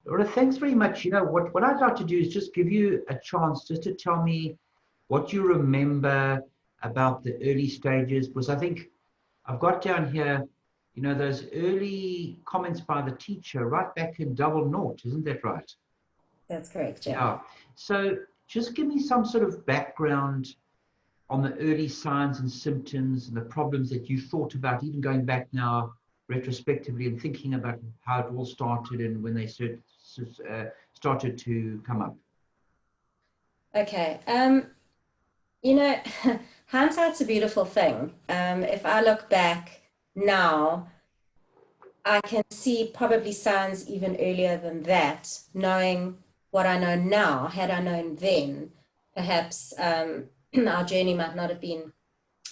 Laura, thanks very much. What I'd like to do is just give you a chance just to tell me what you remember about the early stages, because I think I've got down here, those early comments by the teacher right back in double naught, isn't that right? That's correct, yeah. Yeah. So just give me some sort of background on the early signs and symptoms and the problems that you thought about, even going back now retrospectively and thinking about how it all started and when they started to come up. Okay. You know, hindsight's a beautiful thing. If I look back now, I can see probably signs even earlier than that, knowing what I know now. Had I known then, perhaps our journey might not have been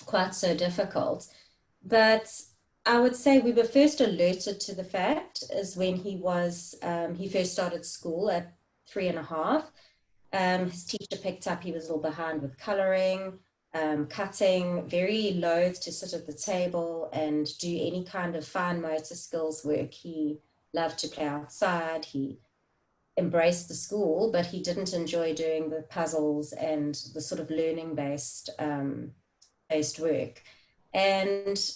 quite so difficult. But I would say we were first alerted to the fact is when he first started school at 3.5. His teacher picked up he was a little behind with coloring, cutting, very loath to sit at the table and do any kind of fine motor skills work. He loved to play outside. He embraced the school, but he didn't enjoy doing the puzzles and the sort of learning based work. And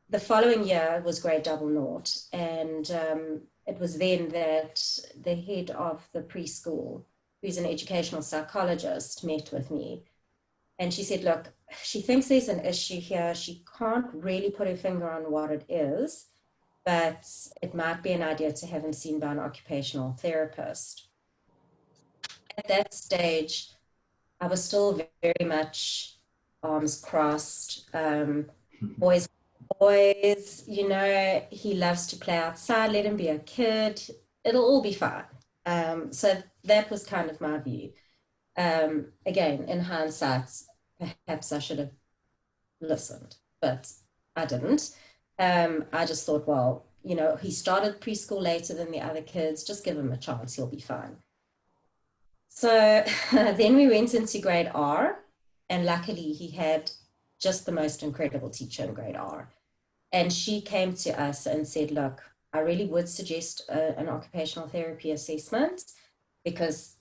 the following year was grade double naught. And it was then that the head of the preschool, who's an educational psychologist, met with me. And she said, look, she thinks there's an issue here. She can't really put her finger on what it is, but it might be an idea to have him seen by an occupational therapist. At that stage, I was still very much arms crossed. Boys, boys, he loves to play outside. Let him be a kid. It'll all be fine. So that was kind of my view. Again, in hindsight, perhaps I should have listened, but I didn't. I just thought, well, he started preschool later than the other kids. Just give him a chance. He'll be fine. So then we went into grade R, and luckily he had just the most incredible teacher in grade R. And she came to us and said, look, I really would suggest an occupational therapy assessment because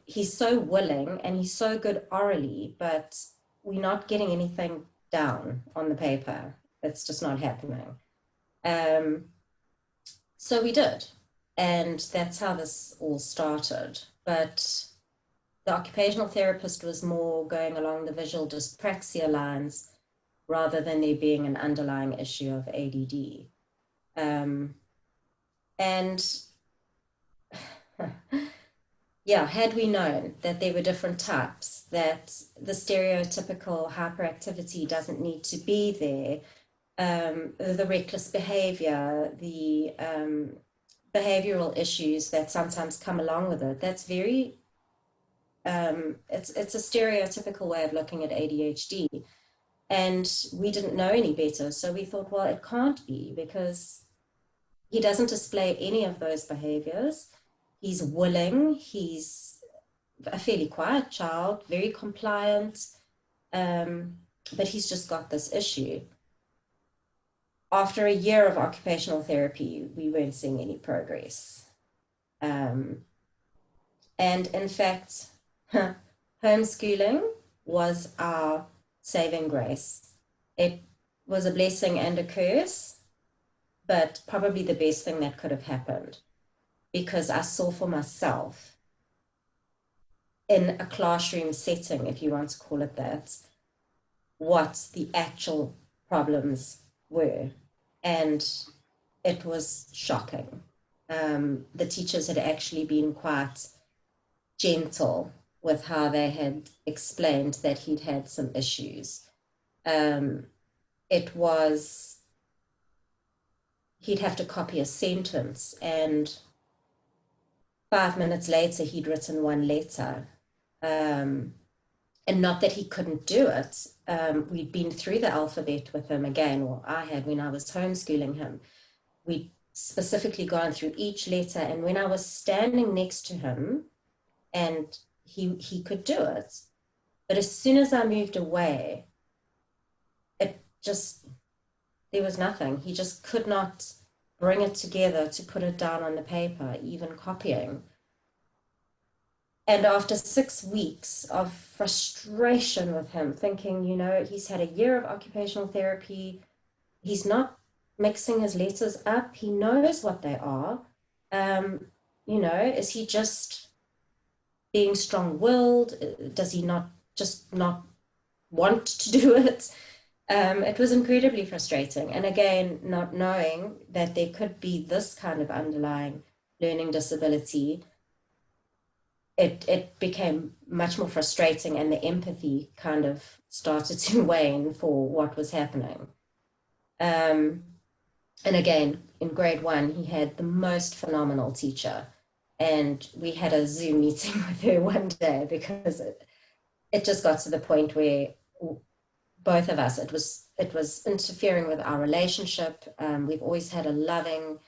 he's so willing and he's so good orally, but we're not getting anything down on the paper. It's just not happening. So we did. And that's how this all started. But the occupational therapist was more going along the visual dyspraxia lines rather than there being an underlying issue of ADD. And yeah, had we known that there were different types, that the stereotypical hyperactivity doesn't need to be there, the reckless behavior, the behavioral issues that sometimes come along with it, that's very, it's a stereotypical way of looking at ADHD. And we didn't know any better. So we thought, well, it can't be because he doesn't display any of those behaviors. He's willing, he's a fairly quiet child, very compliant, but he's just got this issue. After a year of occupational therapy, we weren't seeing any progress. And in fact, homeschooling was our saving grace. It was a blessing and a curse, but probably the best thing that could have happened because I saw for myself in a classroom setting, if you want to call it that, what the actual problems were. And it was shocking. The teachers had actually been quite gentle with how they had explained that he'd had some issues. It was, he'd have to copy a sentence and 5 minutes later he'd written one letter. And not that he couldn't do it. We'd been through the alphabet with him again, or I had when I was homeschooling him. We'd specifically gone through each letter, and when I was standing next to him, and he could do it. But as soon as I moved away, it just, there was nothing. He just could not bring it together to put it down on the paper, even copying. And after 6 weeks of frustration with him, thinking, you know, he's had a year of occupational therapy, he's not mixing his letters up, he knows what they are. You know, is he just being strong-willed? Does he not want to do it? It was incredibly frustrating. And again, not knowing that there could be this kind of underlying learning disability, it became much more frustrating, and the empathy kind of started to wane for what was happening. And again, in grade 1, he had the most phenomenal teacher. And we had a Zoom meeting with her one day because it just got to the point where both of us, it was interfering with our relationship. We've always had a loving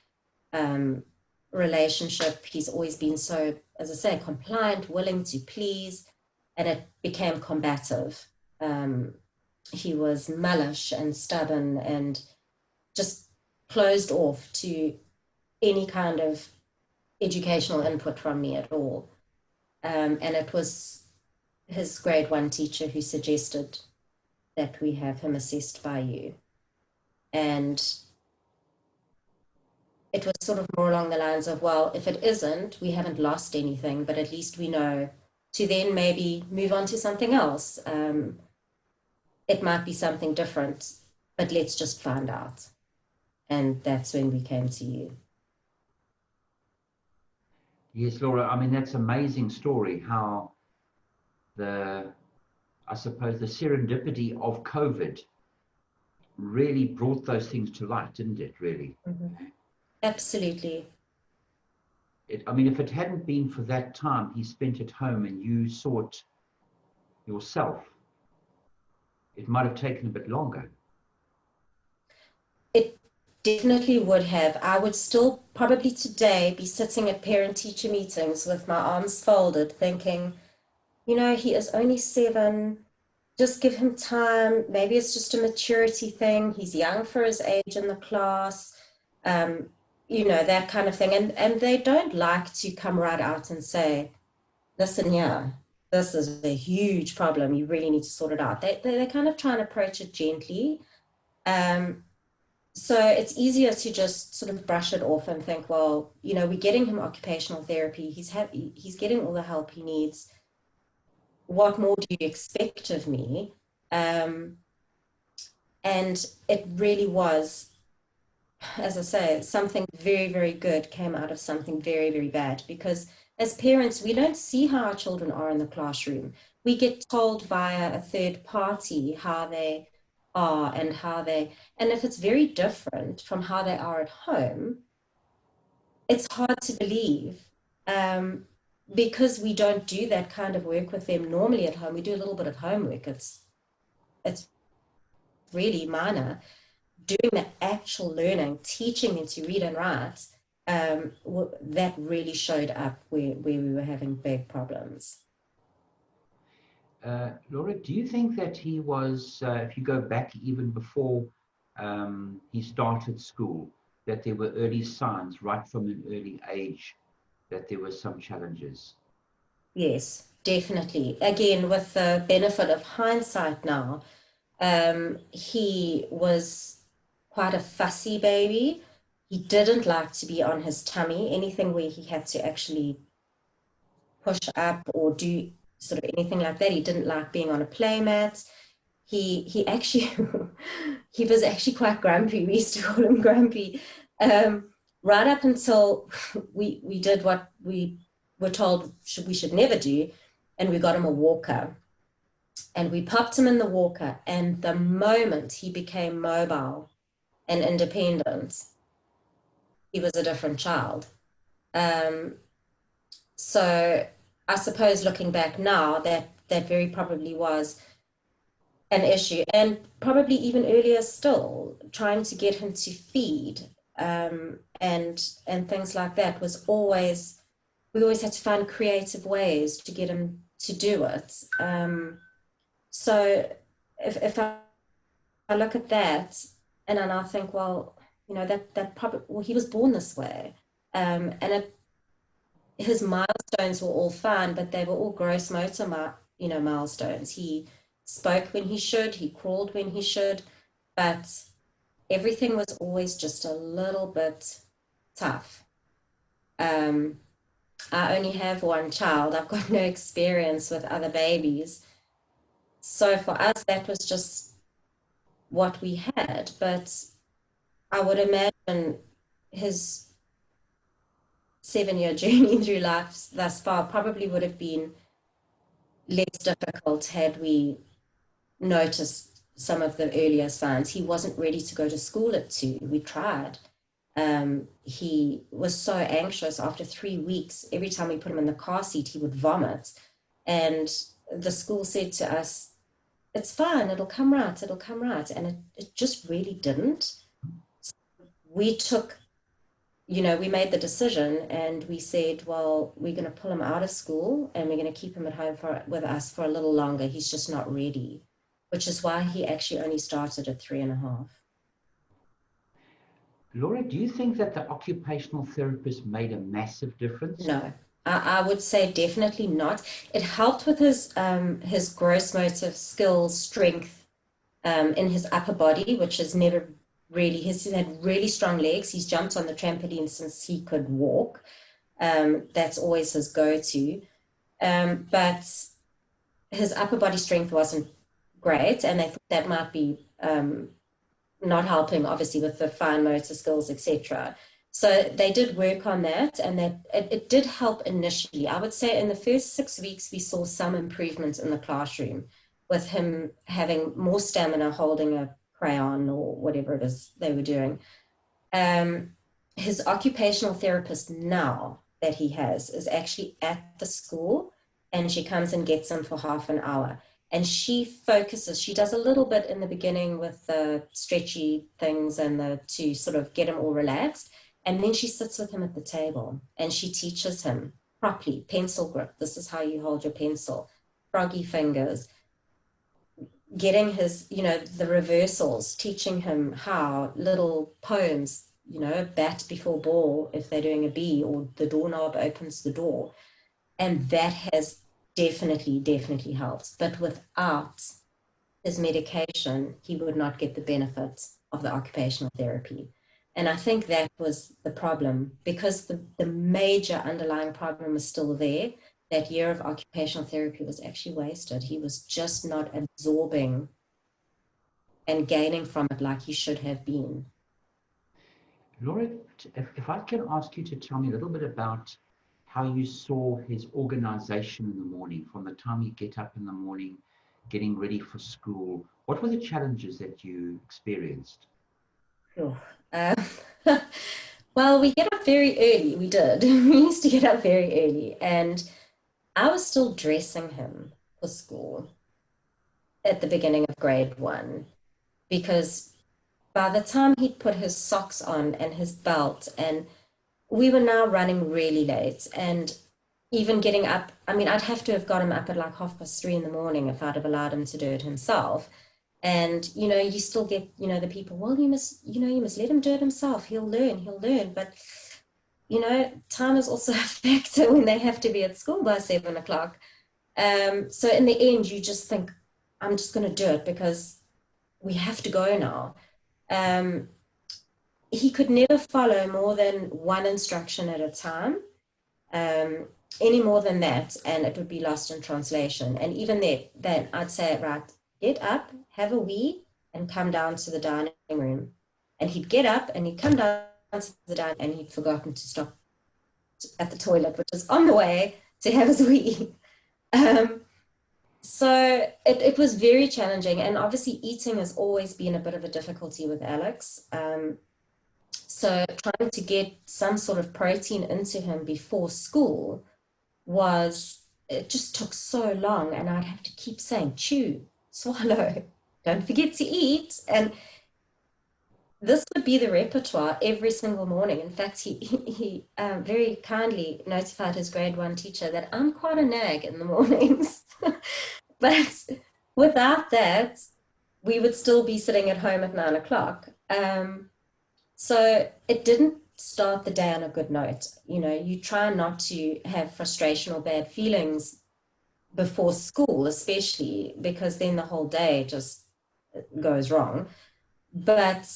relationship. He's always been so, as I say, compliant, willing to please, and it became combative. He was mullish and stubborn and just closed off to any kind of educational input from me at all. And it was his grade 1 teacher who suggested that we have him assessed by you. And it was sort of more along the lines of, well, if it isn't, we haven't lost anything, but at least we know to then maybe move on to something else. It might be something different, but let's just find out. And that's when we came to you. Yes, Laura, I mean, that's an amazing story, how I suppose the serendipity of COVID really brought those things to light, didn't it, really? Mm-hmm. Absolutely. I mean, if it hadn't been for that time he spent at home and you saw it yourself, it might have taken a bit longer. It definitely would have. I would still probably today be sitting at parent-teacher meetings with my arms folded, thinking, you know, he is only 7. Just give him time. Maybe it's just a maturity thing. He's young for his age in the class, you know, that kind of thing. And they don't like to come right out and say, listen here, this is a huge problem. You really need to sort it out. They kind of try and approach it gently. So it's easier to just sort of brush it off and think, well, you know, we're getting him occupational therapy. He's getting all the help he needs. What more do you expect of me? And it really was, as I say, something very, very good came out of something very, very bad, because as parents, we don't see how our children are in the classroom. We get told via a third party how they are and if it's very different from how they are at home, it's hard to believe. Because we don't do that kind of work with them normally at home. We do a little bit of homework. It's really minor. Doing the actual learning, teaching them to read and write, that really showed up where we were having big problems. Laura, do you think that he was, if you go back even before he started school, that there were early signs right from an early age that there were some challenges? Yes, definitely. Again, with the benefit of hindsight now, he was quite a fussy baby. He didn't like to be on his tummy. Anything where he had to actually push up or do sort of anything like that. He didn't like being on a playmat. He actually he was actually quite grumpy. We used to call him Grumpy. Right up until we did what we were told we should never do, and we got him a walker. And we popped him in the walker, and the moment he became mobile and independent, he was a different child. So I suppose looking back now, that very probably was an issue, and probably even earlier still, trying to get him to feed and things like that was always, we always had to find creative ways to get him to do it. So if I look at that and then I think, well, you know, that probably, well, he was born this way. And his milestones were all fine, but they were all gross motor, you know, milestones. He spoke when he should, he crawled when he should, but everything was always just a little bit tough. Um, I only have one child. I've got no experience with other babies. So for us, that was just what we had. But I would imagine his 7-year journey through life thus far probably would have been less difficult had we noticed some of the earlier signs. He wasn't ready to go to school at 2. We tried. He was so anxious after 3 weeks. Every time we put him in the car seat, he would vomit. And the school said to us, it's fine, it'll come right, it'll come right. And it just really didn't. So we took, you know, we made the decision and we said, well, we're going to pull him out of school and we're going to keep him at home with us for a little longer. He's just not ready, which is why he actually only started at 3.5. Laura, do you think that the occupational therapist made a massive difference? No, I would say definitely not. It helped with his gross motor skills, strength in his upper body, which is never really, he's had really strong legs. He's jumped on the trampoline since he could walk. That's always his go-to. But his upper body strength wasn't great, and they thought that might be not helping, obviously, with the fine motor skills, etc. So they did work on that, and it did help initially. I would say in the first 6 weeks, we saw some improvement in the classroom with him having more stamina holding a crayon or whatever it is they were doing. His occupational therapist now that he has is actually at the school, and she comes and gets him for half an hour. And she focuses, she does a little bit in the beginning with the stretchy things and to sort of get him all relaxed. And then she sits with him at the table and she teaches him properly, pencil grip. This is how you hold your pencil, froggy fingers, getting his, you know, the reversals, teaching him how, little poems, you know, bat before ball if they're doing a B, or the doorknob opens the door. And that has definitely helped. But without his medication, he would not get the benefit of the occupational therapy. And I think that was the problem, because the major underlying problem was still there. That year of occupational therapy was actually wasted. He was just not absorbing and gaining from it like he should have been. Laura, if I can ask you to tell me a little bit about how you saw his organization in the morning, from the time you get up in the morning, getting ready for school. What were the challenges that you experienced? Oh, well, we get up very early. We did. We used to get up very early, and I was still dressing him for school at the beginning of grade 1, because by the time he'd put his socks on and his belt, and we were now running really late, and even getting up, I mean, I'd have to have got him up at like 3:30 in the morning if I'd have allowed him to do it himself. And, you know, you still get, you know, the people, well, you must let him do it himself. He'll learn. But, you know, time is also a factor when they have to be at school by 7 o'clock. So in the end, you just think, I'm just going to do it because we have to go now. He could never follow more than one instruction at a time. Any more than that, and it would be lost in translation. And even then I'd say, right, get up, have a wee, and come down to the dining room. And he'd get up and he'd come down to the dining room, and he'd forgotten to stop at the toilet, which is on the way to have his wee. So it was very challenging. And obviously eating has always been a bit of a difficulty with Alex. So trying to get some sort of protein into him before school it just took so long, and I'd have to keep saying, chew, swallow, don't forget to eat. And this would be the repertoire every single morning. In fact, he very kindly notified his grade 1 teacher that I'm quite a nag in the mornings. But without that, we would still be sitting at home at 9 o'clock. So it didn't start the day on a good note. You know, you try not to have frustration or bad feelings before school, especially because then the whole day just goes wrong. But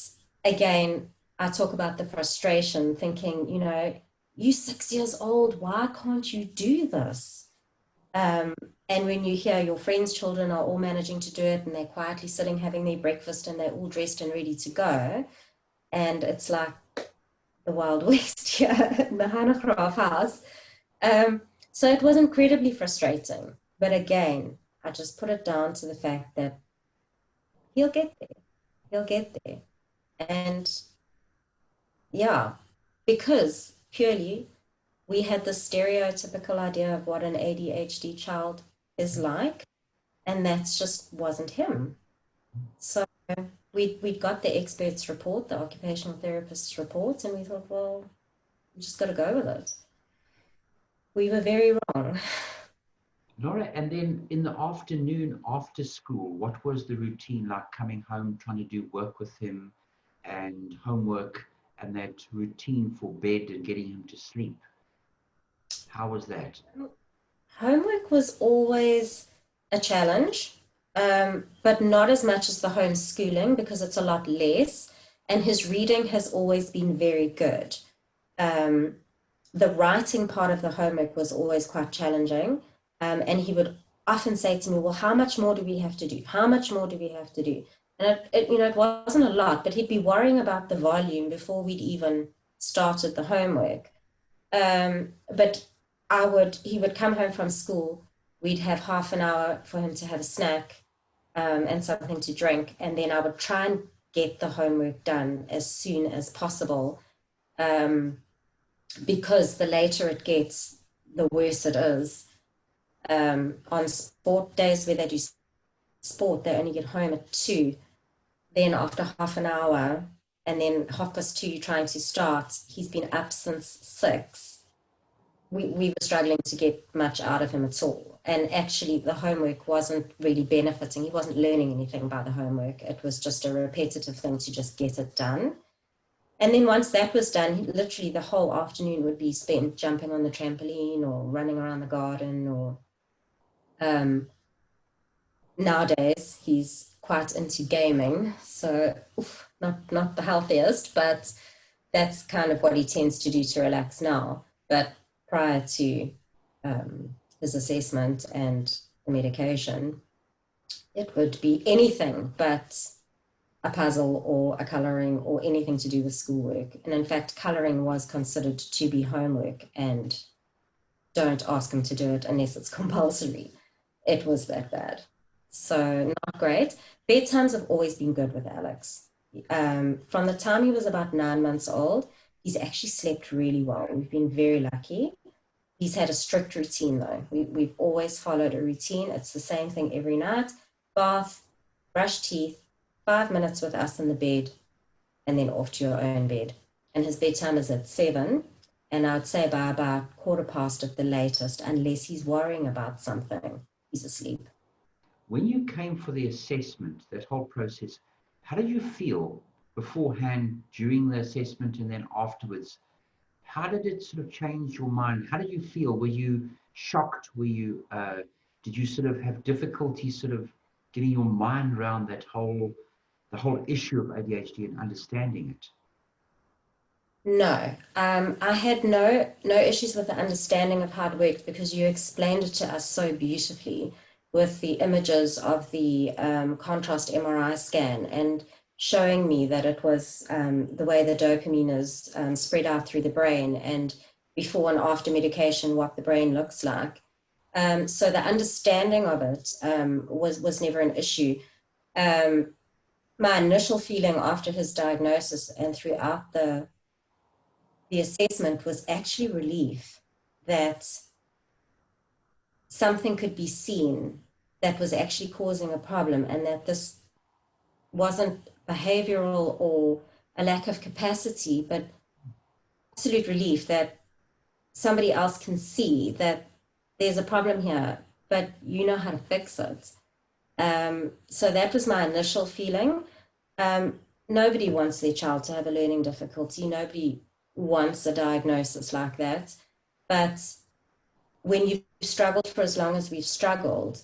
again, I talk about the frustration, thinking, you know, you 6 years old, why can't you do this? Um, and when you hear your friends' children are all managing to do it and they're quietly sitting having their breakfast and they're all dressed and ready to go, and it's like the Wild West here in the Hanegraaf house. Um, so it was incredibly frustrating. But again, I just put it down to the fact that he'll get there. He'll get there. And yeah, because purely we had this stereotypical idea of what an ADHD child is like, and that's just wasn't him. So we got the experts report, the occupational therapist's report, and we thought, well, we just got to go with it. We were very wrong. Laura, and then in the afternoon after school, what was the routine like coming home, trying to do work with him and homework and that routine for bed and getting him to sleep? How was that? Homework was always a challenge, but not as much as the homeschooling because it's a lot less. And his reading has always been very good. Um, the writing part of the homework was always quite challenging. And he would often say to me, well, how much more do we have to do? How much more do we have to do? And you know, it wasn't a lot, but he'd be worrying about the volume before we'd even started the homework. But he would come home from school. We'd have half an hour for him to have a snack, and something to drink. And then I would try and get the homework done as soon as possible. Because the later it gets, the worse it is. On sport days where they do sport, they only get home at 2. Then after half an hour, and then 2:30 trying to start, he's been up since 6. We were struggling to get much out of him at all. And actually, the homework wasn't really benefiting. He wasn't learning anything by the homework. It was just a repetitive thing to just get it done. And then once that was done, literally the whole afternoon would be spent jumping on the trampoline or running around the garden. Or nowadays, he's quite into gaming. So not the healthiest, but that's kind of what he tends to do to relax now. But prior to his assessment and the medication, it would be anything but a puzzle or a coloring or anything to do with schoolwork. And in fact, coloring was considered to be homework, and don't ask him to do it unless it's compulsory. It was that bad. So not great. Bedtimes have always been good with Alex. From the time he was about 9 months old, he's actually slept really well. We've been very lucky. He's had a strict routine though. We've always followed a routine. It's the same thing every night: bath, brush teeth, 5 minutes with us in the bed, and then off to your own bed. And his bedtime is at 7. And I would say by about 1:15 at the latest, unless he's worrying about something, he's asleep. When you came for the assessment, that whole process, how did you feel beforehand, during the assessment, and then afterwards? How did it sort of change your mind? How did you feel? Were you shocked? Did you sort of have difficulty sort of getting your mind around the whole issue of ADHD and understanding it? No, I had no issues with the understanding of how it worked because you explained it to us so beautifully with the images of the contrast MRI scan and showing me that it was the way the dopamine is spread out through the brain, and before and after medication, what the brain looks like. So the understanding of it was never an issue. My initial feeling after his diagnosis and throughout the assessment was actually relief that something could be seen that was actually causing a problem, and that this wasn't behavioral or a lack of capacity, but absolute relief that somebody else can see that there's a problem here, but you know how to fix it. So that was my initial feeling. nobody wants their child to have a learning difficulty. Nobody wants a diagnosis like that. But when you've struggled for as long as we've struggled,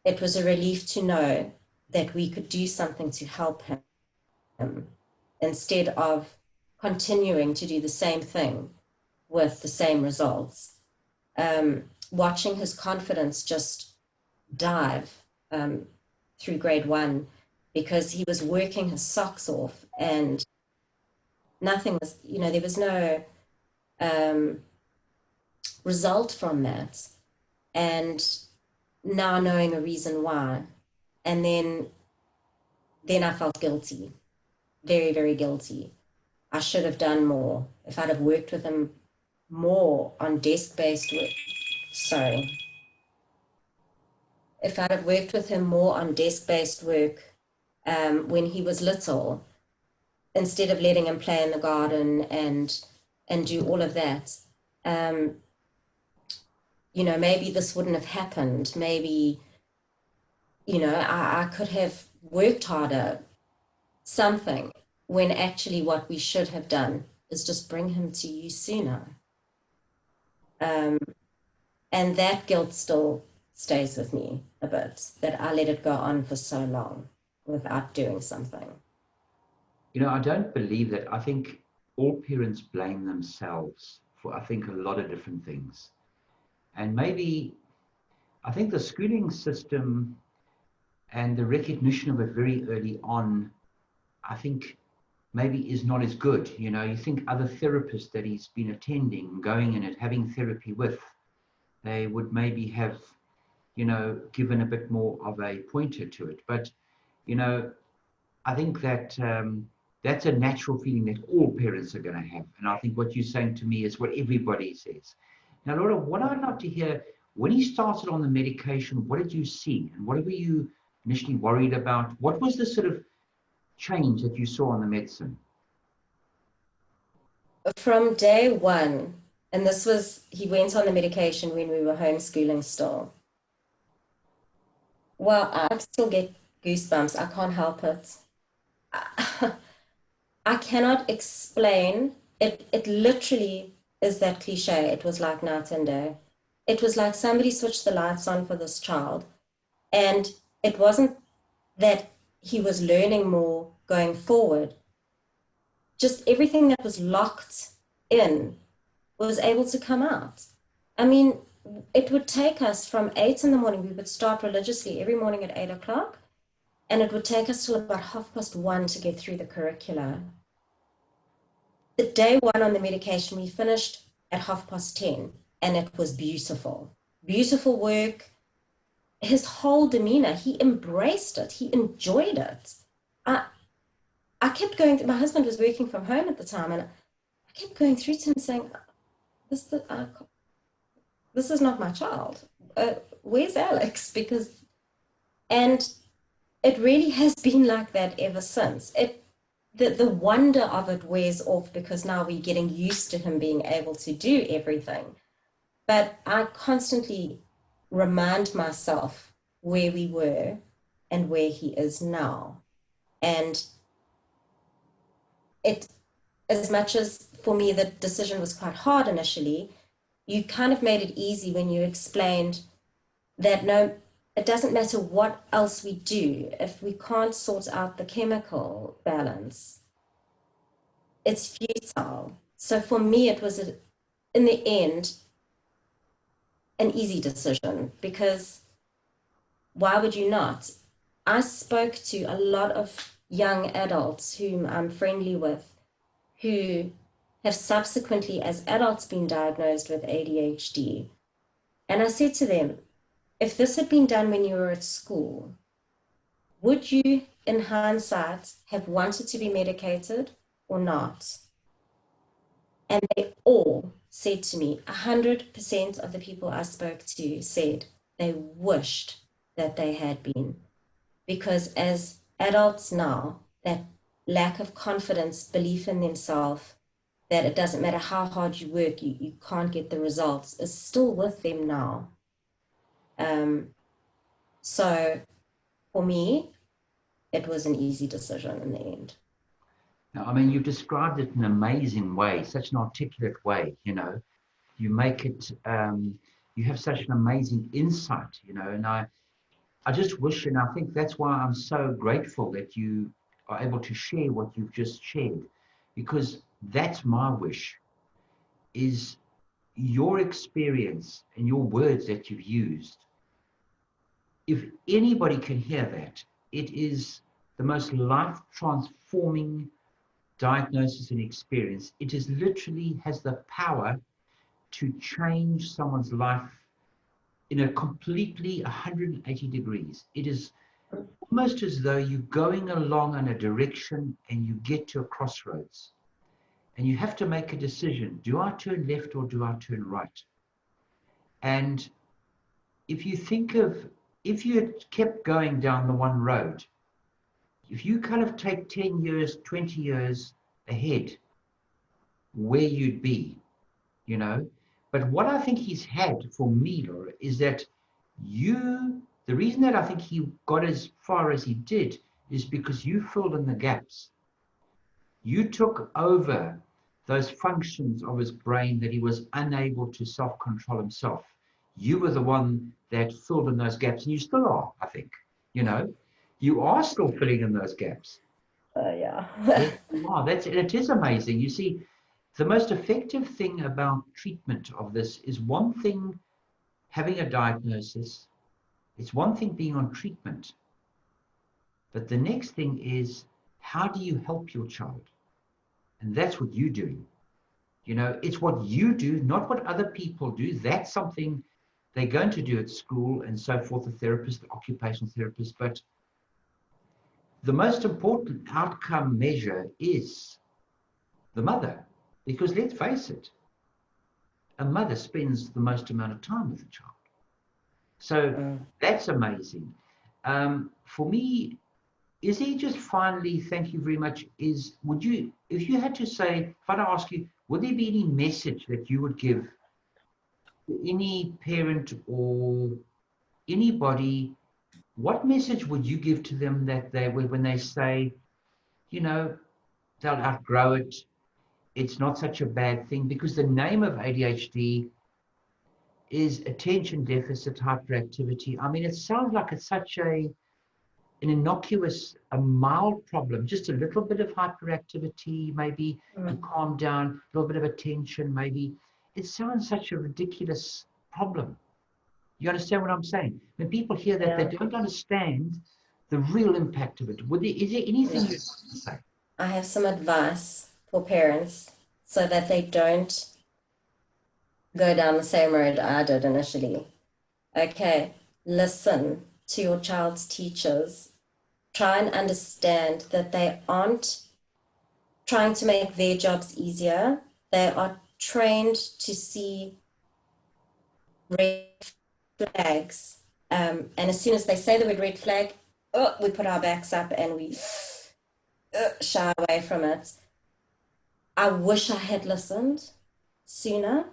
it was a relief to know that we could do something to help him instead of continuing to do the same thing with the same results. Watching his confidence just dive through grade 1 because he was working his socks off and nothing was, there was no result from that. And now knowing a reason why. And then I felt guilty, very, very guilty. I should have done more. If I'd have worked with him more on desk-based work, sorry. If I'd have worked with him more on desk-based work when he was little, instead of letting him play in the garden and do all of that, maybe this wouldn't have happened. Maybe, I could have worked harder, something, when actually what we should have done is just bring him to you sooner. And that guilt still stays with me a bit, that I let it go on for so long without doing something. I don't believe that. I think all parents blame themselves for, I think, a lot of different things. And maybe, I think the schooling system and the recognition of it very early on, I think maybe is not as good. You think other therapists that he's been attending, going in and having therapy with, they would maybe have, given a bit more of a pointer to it. But, I think that that's a natural feeling that all parents are going to have. And I think what you're saying to me is what everybody says. Now, Laura, what I'd like to hear, when he started on the medication, what did you see? And what were you initially worried about? What was the sort of change that you saw on the medicine? From day one, and he went on the medication when we were homeschooling still. Well, I still get goosebumps. I can't help it. I cannot explain it. It literally is that cliche. It was like night and day. It was like somebody switched the lights on for this child. And it wasn't that he was learning more going forward. Just everything that was locked in was able to come out. I mean, it would take us from 8 in the morning. We would start religiously every morning at 8 o'clock. And it would take us till about 1:30 to get through the curricula. The day 1 on the medication, we finished at 10:30, and it was beautiful. Beautiful work. His whole demeanor, he embraced it. He enjoyed it. I kept going, my husband was working from home at the time, and I kept going through to him saying, this is not my child. Where's Alex? And it really has been like that ever since. The wonder of it wears off because now we're getting used to him being able to do everything. But I constantly remind myself where we were and where he is now. And as much as for me the decision was quite hard initially, you kind of made it easy when you explained that no, it doesn't matter what else we do, if we can't sort out the chemical balance, it's futile. So for me, it was, in the end, an easy decision, because why would you not? I spoke to a lot of young adults whom I'm friendly with, who have subsequently, as adults, been diagnosed with ADHD. And I said to them, if this had been done when you were at school, would you, in hindsight, have wanted to be medicated or not? And they all said to me, 100% of the people I spoke to said they wished that they had been. Because as adults now, that lack of confidence, belief in themselves, that it doesn't matter how hard you work, you can't get the results, is still with them now. So for me, it was an easy decision in the end. I mean, you've described it in an amazing way, such an articulate way, you know. You make it, you have such an amazing insight, you know, and I just wish, and I think that's why I'm so grateful that you are able to share what you've just shared, because that's my wish, is your experience and your words that you've used. If anybody can hear that, it is the most life transforming diagnosis and experience. It is literally has the power to change someone's life in a completely 180 degrees. It is almost as though you're going along in a direction and you get to a crossroads and you have to make a decision. Do I turn left or do I turn right? And if you think of, if you had kept going down the one road, if you kind of take 10 years, 20 years ahead, where you'd be, you know. But what I think he's had for me, Laura, is that the reason that I think he got as far as he did is because you filled in the gaps. You took over those functions of his brain that he was unable to self-control himself. You were the one that filled in those gaps, and you still are, I think. You know, you are still filling in those gaps. Yeah. Wow, it is amazing. You see, the most effective thing about treatment of this is one thing, having a diagnosis. It's one thing being on treatment, but the next thing is, how do you help your child? And that's what you do. You know, it's what you do, not what other people do. That's something they're going to do at school and so forth, the therapist, the occupational therapist. But the most important outcome measure is the mother. Because let's face it, a mother spends the most amount of time with a child. So that's amazing. For me, is he just finally, thank you very much, would you, if you had to say, if I'd ask you, would there be any message that you would give to any parent or anybody, what message would you give to them that when they say, you know, they'll outgrow it, it's not such a bad thing, because the name of ADHD is attention deficit hyperactivity. I mean, it sounds like it's such an innocuous, a mild problem, just a little bit of hyperactivity, maybe you calm down, a little bit of attention, maybe. It sounds such a ridiculous problem. You understand what I'm saying? When people hear that, they don't understand the real impact of it. Is there anything you'd say? I have some advice for parents so that they don't go down the same road I did initially. Okay, listen to your child's teachers. Try and understand that they aren't trying to make their jobs easier. They are trained to see red flags. And as soon as they say the word red flag, we put our backs up and we shy away from it. I wish I had listened sooner.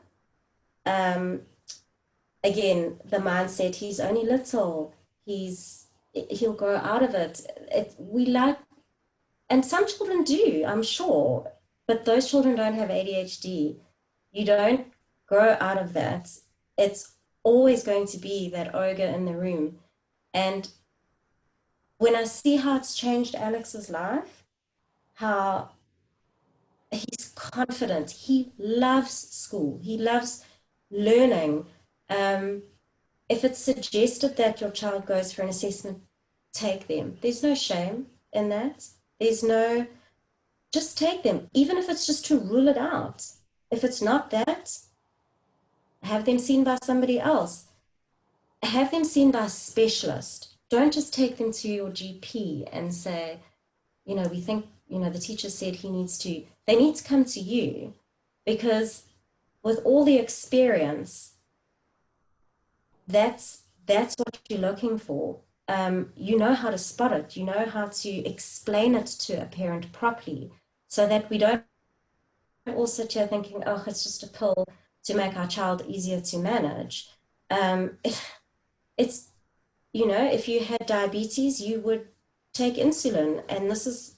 Again, the mindset, he's only little, he'll grow out of it. And some children do, I'm sure, but those children don't have ADHD. You don't grow out of that. It's always going to be that ogre in the room. And when I see how it's changed Alex's life, how he's confident, he loves school, he loves learning. If it's suggested that your child goes for an assessment, take them. There's no shame in that. Just take them, even if it's just to rule it out. If it's not that, have them seen by somebody else. Have them seen by a specialist. Don't just take them to your GP and say, we think, the teacher said he needs to. They need to come to you, because with all the experience, that's what you're looking for. You know how to spot it. You know how to explain it to a parent properly, so that we don't all sit here thinking, oh, it's just a pill to make our child easier to manage. It's, if you had diabetes, you would take insulin, and this is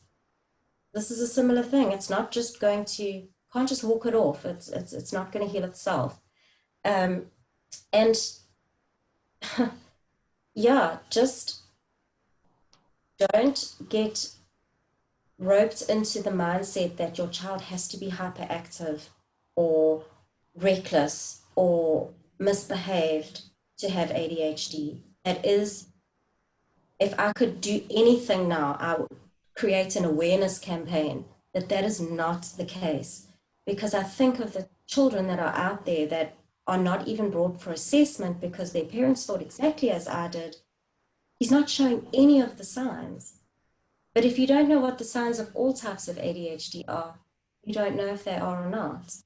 this is a similar thing. It's not just going to, can't just walk it off. It's not going to heal itself. And yeah, just don't get roped into the mindset that your child has to be hyperactive or reckless or misbehaved to have ADHD. That is, if I could do anything now, I would create an awareness campaign that that is not the case. Because I think of the children that are out there that are not even brought for assessment because their parents thought exactly as I did. He's not showing any of the signs. But if you don't know what the signs of all types of ADHD are, you don't know if they are or not.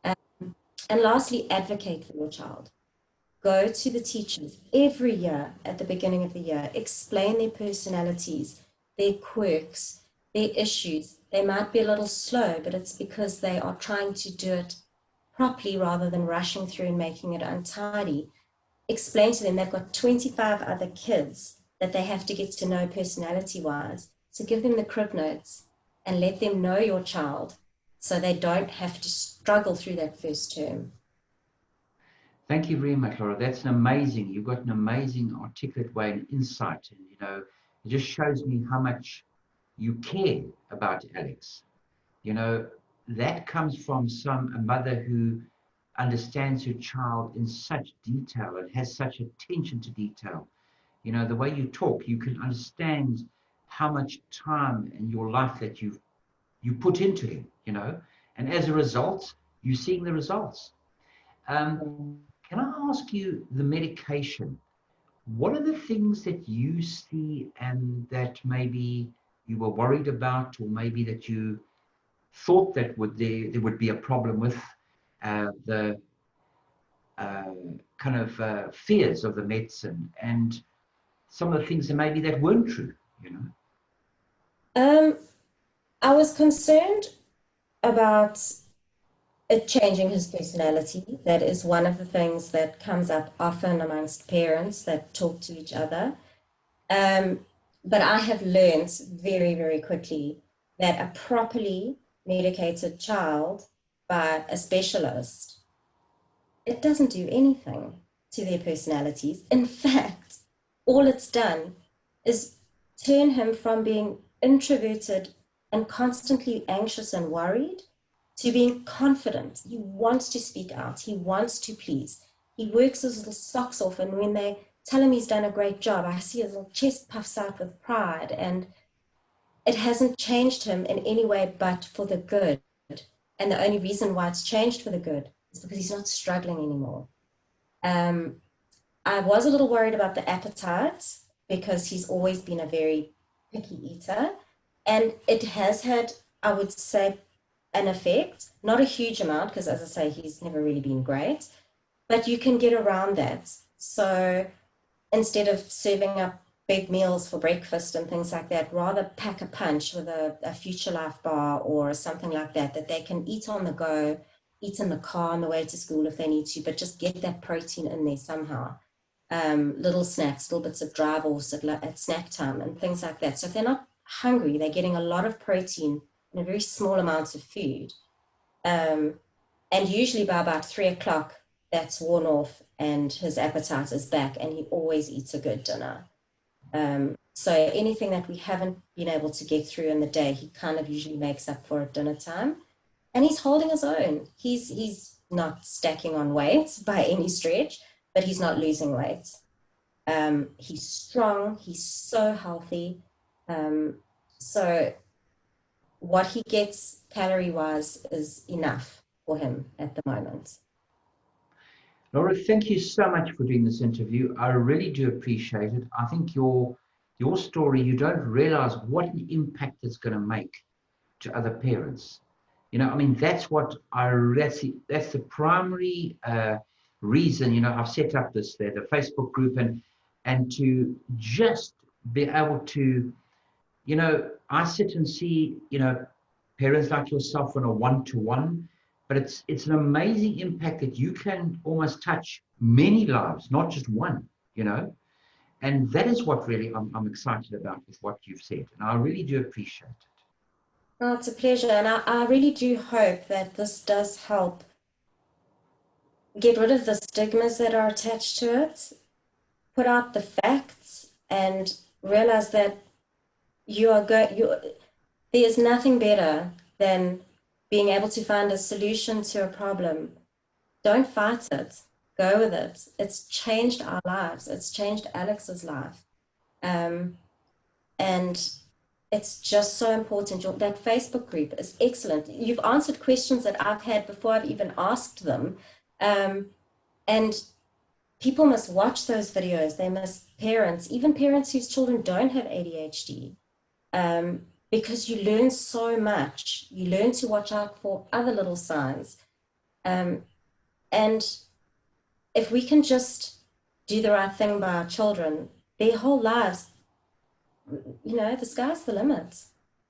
And lastly, advocate for your child. Go to the teachers every year at the beginning of the year, explain their personalities, their quirks, their issues. They might be a little slow, but it's because they are trying to do it properly rather than rushing through and making it untidy. Explain to them they've got 25 other kids that they have to get to know personality-wise. So give them the crib notes and let them know your child so they don't have to struggle through that first term. Thank you very much, Laura. That's amazing. You've got an amazing articulate way and insight. And, it just shows me how much you care about Alex. That comes from a mother who understands her child in such detail and has such attention to detail. The way you talk, you can understand how much time in your life that you put into him, and as a result, you're seeing the results. Can I ask you the medication? What are the things that you see and that maybe you were worried about, or maybe that you thought that there would be a problem with the kind of fears of the medicine, and some of the things that maybe that weren't true? I was concerned about it changing his personality. That is one of the things that comes up often amongst parents that talk to each other. But I have learned very, very quickly that a properly medicated child by a specialist, it doesn't do anything to their personalities. In fact, all it's done is turn him from being introverted and constantly anxious and worried to being confident. He wants to speak out. He wants to please. He works his little socks off, and when they tell him he's done a great job, I see his little chest puffs out with pride, and it hasn't changed him in any way but for the good. And the only reason why it's changed for the good is because he's not struggling anymore. I was a little worried about the appetite because he's always been a very picky eater, and it has had, I would say, an effect, not a huge amount, because as I say, he's never really been great, but you can get around that. So instead of serving up big meals for breakfast and things like that, rather pack a punch with a Future Life bar or something like that, that they can eat on the go, eat in the car on the way to school if they need to, but just get that protein in there somehow. Little snacks, little bits of dry horse at snack time and things like that. So if they're not hungry, they're getting a lot of protein in a very small amount of food. And usually by about 3 o'clock, that's worn off and his appetite is back, and he always eats a good dinner. So anything that we haven't been able to get through in the day, he kind of usually makes up for at dinner time. And he's holding his own. He's not stacking on weight by any stretch, but he's not losing weight. He's strong. He's so healthy. So what he gets calorie-wise is enough for him at the moment. Laura, thank you so much for doing this interview. I really do appreciate it. I think your story, you don't realize what an impact it's going to make to other parents. That's the primary reason, I've set up the Facebook group, and to just be able to, I sit and see, parents like yourself on a one-to-one, but it's an amazing impact that you can almost touch many lives, not just one, and that is what really I'm excited about with what you've said, and I really do appreciate it. Oh, it's a pleasure. And I really do hope that this does help get rid of the stigmas that are attached to it, put out the facts, and realize that there's nothing better than being able to find a solution to a problem. Don't fight it. Go with it. It's changed our lives. It's changed Alex's life. Um, and it's just so important. That Facebook group is excellent. You've answered questions that I've had before I've even asked them. And people must watch those videos. They must, parents, even parents whose children don't have ADHD, because you learn so much. You learn to watch out for other little signs. And if we can just do the right thing by our children, their whole lives, the sky's the limit.